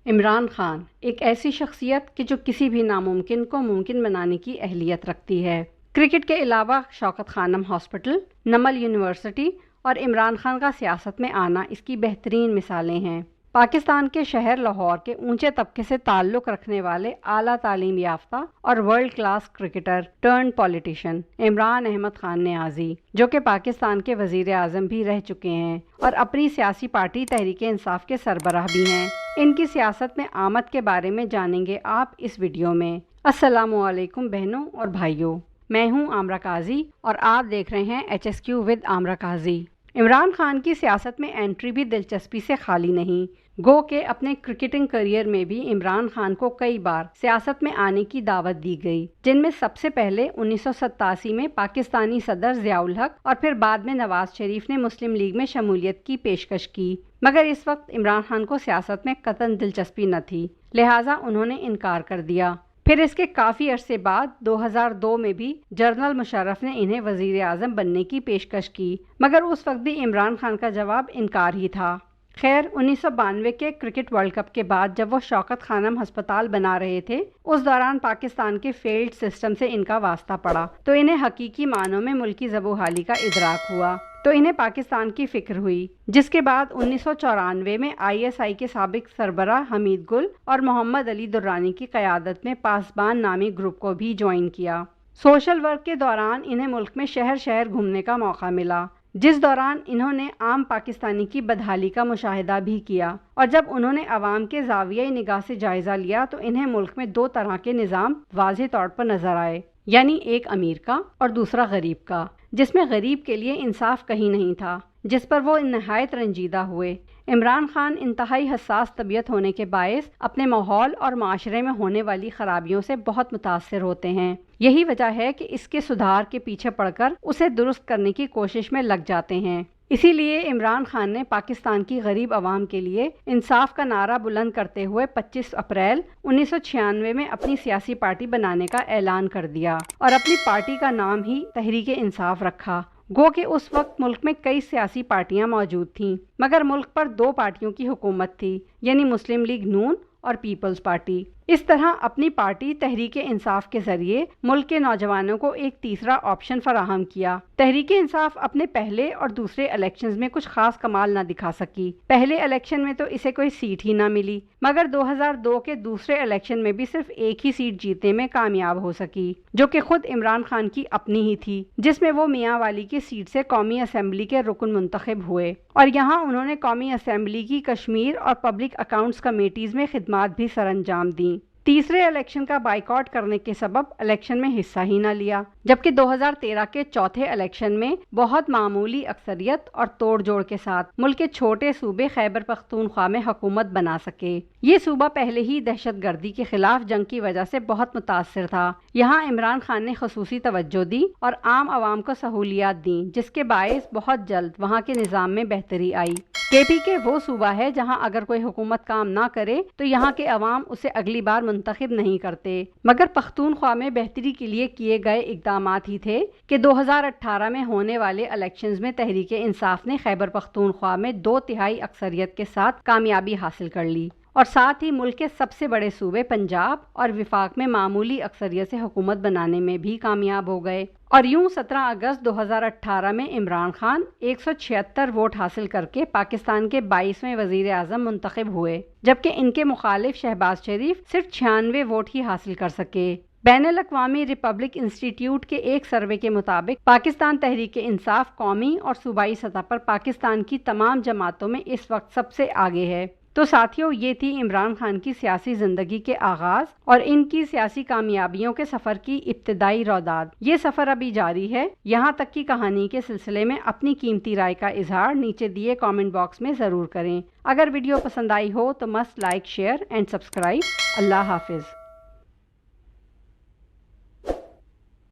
عمران خان ایک ایسی شخصیت کہ جو کسی بھی ناممکن کو ممکن بنانے کی اہلیت رکھتی ہے۔ کرکٹ کے علاوہ شوکت خانم ہاسپٹل، نمل یونیورسٹی اور عمران خان کا سیاست میں آنا اس کی بہترین مثالیں ہیں۔ پاکستان کے شہر لاہور کے اونچے طبقے سے تعلق رکھنے والے اعلیٰ تعلیم یافتہ اور world class cricketer turned politician Imran Ahmed Khan Niazi, جو کہ پاکستان کے وزیر اعظم بھی رہ چکے ہیں اور اپنی سیاسی پارٹی تحریک انصاف کے سربراہ بھی ہیں، ان کی سیاست میں آمد کے بارے میں جانیں گے آپ اس ویڈیو میں۔ السلام علیکم بہنوں اور بھائیوں، میں ہوں عامرہ قاضی اور آپ دیکھ رہے ہیں HSQ ود عامرہ قاضی۔ عمران خان کی سیاست میں انٹری بھی دلچسپی سے خالی نہیں، گو کہ اپنے کرکٹنگ کیریئر میں بھی عمران خان کو کئی بار سیاست میں آنے کی دعوت دی گئی، جن میں سب سے پہلے 1987 میں پاکستانی صدر ضیاء الحق اور پھر بعد میں نواز شریف نے مسلم لیگ میں شمولیت کی پیشکش کی، مگر اس وقت عمران خان کو سیاست میں قطعاً دلچسپی نہ تھی، لہٰذا انہوں نے انکار کر دیا۔ پھر اس کے کافی عرصے بعد 2002 میں بھی جنرل مشرف نے انہیں وزیر اعظم بننے کی پیشکش کی، مگر اس وقت بھی عمران خان کا جواب انکار ہی تھا۔ خیر 1992 کے کرکٹ ورلڈ کپ کے بعد جب وہ شوکت خانم ہسپتال بنا رہے تھے، اس دوران پاکستان کے فیلڈ سسٹم سے ان کا واسطہ پڑا تو انہیں حقیقی معنوں میں ملکی زب و حالی کا ادراک ہوا، تو انہیں پاکستان کی فکر ہوئی، جس کے بعد 1994 میں ISI کے سابق سربراہ حمید گل اور محمد علی درانی کی قیادت میں پاسبان نامی گروپ کو بھی جوائن کیا۔ سوشل ورک کے دوران انہیں ملک میں شہر شہر گھومنے کا موقع ملا، جس دوران انہوں نے عام پاکستانی کی بدحالی کا مشاہدہ بھی کیا، اور جب انہوں نے عوام کے زاویہ نگاہ سے جائزہ لیا تو انہیں ملک میں دو طرح کے نظام واضح طور پر نظر آئے، یعنی ایک امیر کا اور دوسرا غریب کا، جس میں غریب کے لیے انصاف کہیں نہیں تھا، جس پر وہ نہایت رنجیدہ ہوئے۔ عمران خان انتہائی حساس طبیعت ہونے کے باعث اپنے ماحول اور معاشرے میں ہونے والی خرابیوں سے بہت متاثر ہوتے ہیں، یہی وجہ ہے کہ اس کے سدھار کے پیچھے پڑ کر اسے درست کرنے کی کوشش میں لگ جاتے ہیں۔ اسی لیے عمران خان نے پاکستان کی غریب عوام کے لیے انصاف کا نعرہ بلند کرتے ہوئے 25 اپریل 1996 میں اپنی سیاسی پارٹی بنانے کا اعلان کر دیا اور اپنی پارٹی کا نام ہی تحریک انصاف رکھا، گو کہ اس وقت ملک میں کئی سیاسی پارٹیاں موجود تھیں، مگر ملک پر دو پارٹیوں کی حکومت تھی، یعنی مسلم لیگ نون اور پیپلز پارٹی۔ اس طرح اپنی پارٹی تحریک انصاف کے ذریعے ملک کے نوجوانوں کو ایک تیسرا آپشن فراہم کیا۔ تحریک انصاف اپنے پہلے اور دوسرے الیکشنز میں کچھ خاص کمال نہ دکھا سکی۔ پہلے الیکشن میں تو اسے کوئی سیٹ ہی نہ ملی، مگر 2002 کے دوسرے الیکشن میں بھی صرف ایک ہی سیٹ جیتنے میں کامیاب ہو سکی، جو کہ خود عمران خان کی اپنی ہی تھی، جس میں وہ میاں والی کی سیٹ سے قومی اسمبلی کے رکن منتخب ہوئے، اور یہاں انہوں نے قومی اسمبلی کی کشمیر اور پبلک اکاؤنٹس کمیٹیز میں خدمات بھی سر انجام دیں۔ تیسرے الیکشن کا بائیکاٹ کرنے کے سبب الیکشن میں حصہ ہی نہ لیا، جبکہ 2013 کے چوتھے الیکشن میں بہت معمولی اکثریت اور توڑ جوڑ کے ساتھ ملک کے چھوٹے صوبے خیبر پختونخوا میں حکومت بنا سکے۔ یہ صوبہ پہلے ہی دہشت گردی کے خلاف جنگ کی وجہ سے بہت متاثر تھا، یہاں عمران خان نے خصوصی توجہ دی اور عام عوام کو سہولیات دیں، جس کے باعث بہت جلد وہاں کے نظام میں بہتری آئی۔ KPK وہ صوبہ ہے جہاں اگر کوئی حکومت کام نہ کرے تو یہاں کے عوام اسے اگلی بار منتخب نہیں کرتے، مگر پختونخوا میں بہتری کے لیے کیے گئے اقدامات ہی تھے کہ 2018 میں ہونے والے الیکشنز میں تحریک انصاف نے خیبر پختونخوا میں 2/3 اکثریت کے ساتھ کامیابی حاصل کر لی، اور ساتھ ہی ملک کے سب سے بڑے صوبے پنجاب اور وفاق میں معمولی اکثریت سے حکومت بنانے میں بھی کامیاب ہو گئے۔ اور یوں 17 اگست 2018 میں عمران خان 176 ووٹ حاصل کر کے پاکستان کے 22ویں وزیر اعظم منتخب ہوئے، جبکہ ان کے مخالف شہباز شریف صرف 96 ووٹ ہی حاصل کر سکے۔ بین الاقوامی ریپبلک انسٹی ٹیوٹ کے ایک سروے کے مطابق پاکستان تحریک انصاف قومی اور صوبائی سطح پر پاکستان کی تمام جماعتوں میں اس وقت سب سے آگے ہے۔ تو ساتھیوں، یہ تھی عمران خان کی سیاسی زندگی کے آغاز اور ان کی سیاسی کامیابیوں کے سفر کی ابتدائی روداد۔ یہ سفر ابھی جاری ہے، یہاں تک کی کہانی کے سلسلے میں اپنی قیمتی رائے کا اظہار نیچے دیے کامنٹ باکس میں ضرور کریں۔ اگر ویڈیو پسند آئی ہو تو مست لائک، شیئر اینڈ سبسکرائب۔ اللہ حافظ۔